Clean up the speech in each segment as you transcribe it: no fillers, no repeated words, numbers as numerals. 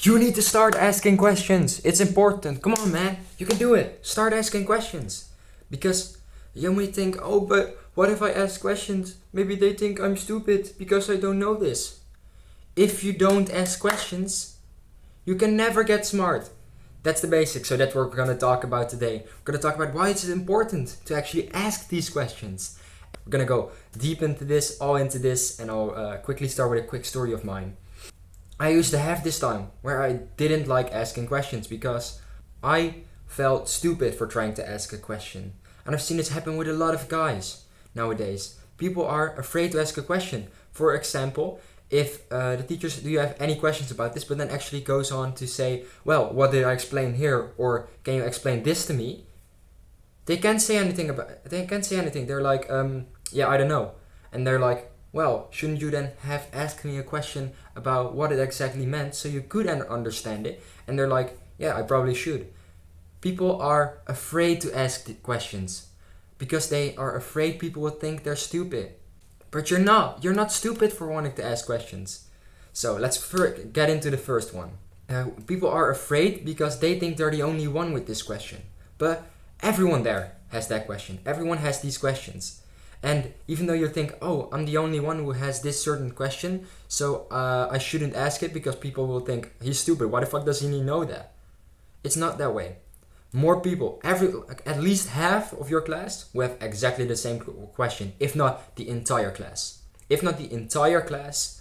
You need to start asking questions. It's important. Come on, man. You can do it. Start asking questions. Because you may think, oh, but what if I ask questions? Maybe they think I'm stupid because I don't know this. If you don't ask questions, you can never get smart. That's the basics. So that's what we're going to talk about today. We're going to talk about why it's important to actually ask these questions. We're going to go deep into this, and I'll quickly start with a quick story of mine. I used to have this time where I didn't like asking questions because I felt stupid for trying to ask a question. And I've seen this happen with a lot of guys nowadays. People are afraid to ask a question. For example, if the teachers, do you have any questions about this? But then actually goes on to say, well, what did I explain here? Or can you explain this to me? They can't say anything. They're like, yeah, I don't know. And they're like, well, shouldn't you then have asked me a question about what it exactly meant so you could understand it? And they're like, yeah, I probably should. People are afraid to ask the questions because they are afraid people will think they're stupid. But you're not. You're not stupid for wanting to ask questions. So let's get into the first one. People are afraid because they think they're the only one with this question. But everyone there has that question. Everyone has these questions. And even though you think, oh, I'm the only one who has this certain question, so I shouldn't ask it because people will think, he's stupid. Why the fuck does he know that? It's not that way. More people, at least half of your class will have exactly the same question, if not the entire class. If not the entire class,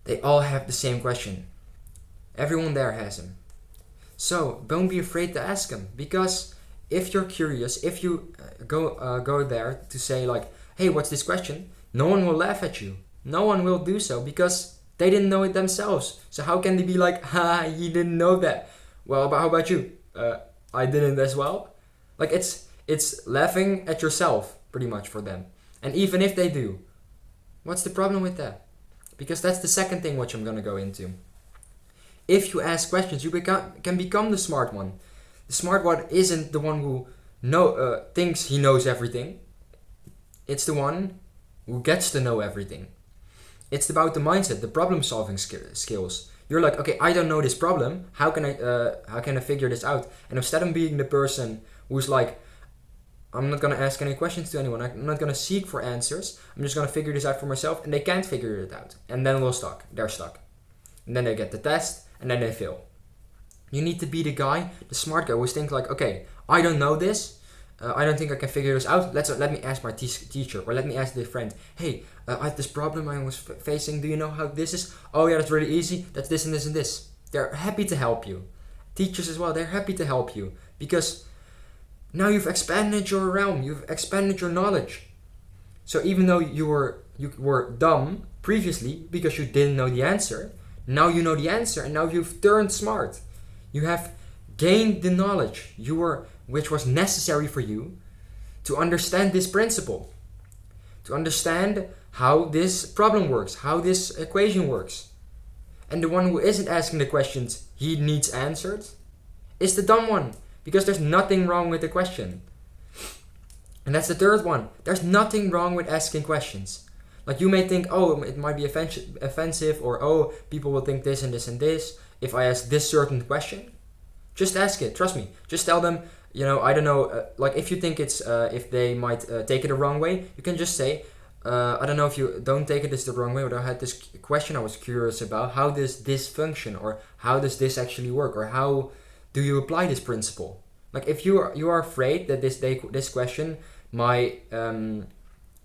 they all have the same question. Everyone there has them. So don't be afraid to ask them, because if you're curious, if you go there to say like, hey, what's this question? No one will laugh at you. No one will do so because they didn't know it themselves. So how can they be like, ha, you didn't know that? Well, how about you? I didn't as well. Like it's laughing at yourself pretty much for them. And even if they do, what's the problem with that? Because that's the second thing which I'm gonna go into. If you ask questions, you can become the smart one. The smart one isn't the one who thinks he knows everything. It's the one who gets to know everything. It's about the mindset, the problem-solving skills. You're like, okay, I don't know this problem. How can I figure this out? And instead of being the person who's like, I'm not gonna ask any questions to anyone. I'm not gonna seek for answers. I'm just gonna figure this out for myself, and they can't figure it out. And then they're stuck. And then they get the test, and then they fail. You need to be the guy, the smart guy, who thinks like, okay, I don't know this. I don't think I can figure this out. Let me ask my teacher, or let me ask the friend. Hey, I have this problem I was facing. Do you know how this is? Oh yeah, that's really easy. That's this and this and this. They're happy to help you. Teachers as well, they're happy to help you because now you've expanded your realm. You've expanded your knowledge. So even though you were dumb previously because you didn't know the answer, now you know the answer, and now you've turned smart. You have gained the knowledge which was necessary for you to understand this principle, to understand how this problem works, how this equation works. And the one who isn't asking the questions he needs answered is the dumb one, because there's nothing wrong with the question. And that's the third one. There's nothing wrong with asking questions. Like you may think, oh, it might be offensive, or oh, people will think this and this and this if I ask this certain question. Just ask it, trust me. Just tell them, I don't know, like if you think it's, if they might take it the wrong way, you can just say, I don't know if you don't take it the wrong way, but I had this question I was curious about. How does this function, or how does this actually work, or how do you apply this principle? Like if you are afraid that this question might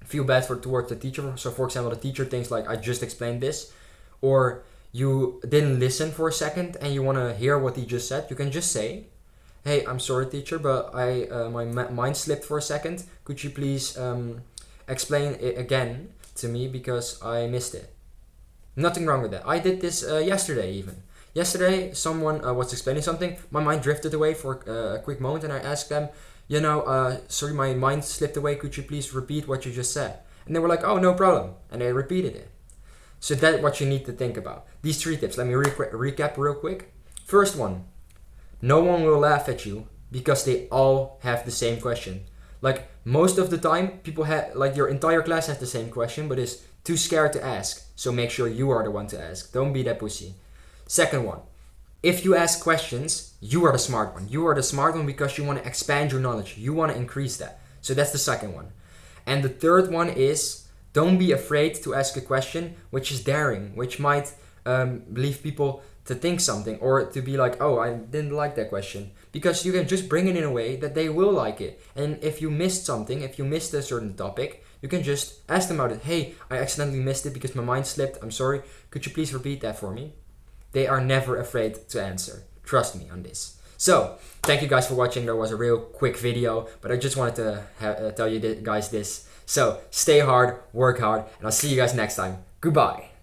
feel bad towards the teacher. So for example, the teacher thinks like, I just explained this, or you didn't listen for a second and you want to hear what he just said, you can just say, hey, I'm sorry teacher, but my mind slipped for a second. Could you please explain it again to me because I missed it? Nothing wrong with that. I did this yesterday even. Yesterday someone was explaining something, my mind drifted away for a quick moment, and I asked them, sorry, my mind slipped away, could you please repeat what you just said? And they were like, oh, no problem. And they repeated it. So that's what you need to think about. These 3 tips, let me recap real quick. First one, no one will laugh at you because they all have the same question. Like most of the time, people have, like your entire class has the same question, but is too scared to ask. So make sure you are the one to ask. Don't be that pussy. Second one, if you ask questions, you are the smart one. You are the smart one because you want to expand your knowledge. You want to increase that. So that's the second one. And the third one is, don't be afraid to ask a question which is daring, which might leave people to think something, or to be like, oh, I didn't like that question. Because you can just bring it in a way that they will like it. And if you missed something, if you missed a certain topic, you can just ask them about it. Hey, I accidentally missed it because my mind slipped. I'm sorry. Could you please repeat that for me? They are never afraid to answer. Trust me on this. So, thank you guys for watching. That was a real quick video, but I just wanted to tell you guys this. So, stay hard, work hard, and I'll see you guys next time. Goodbye.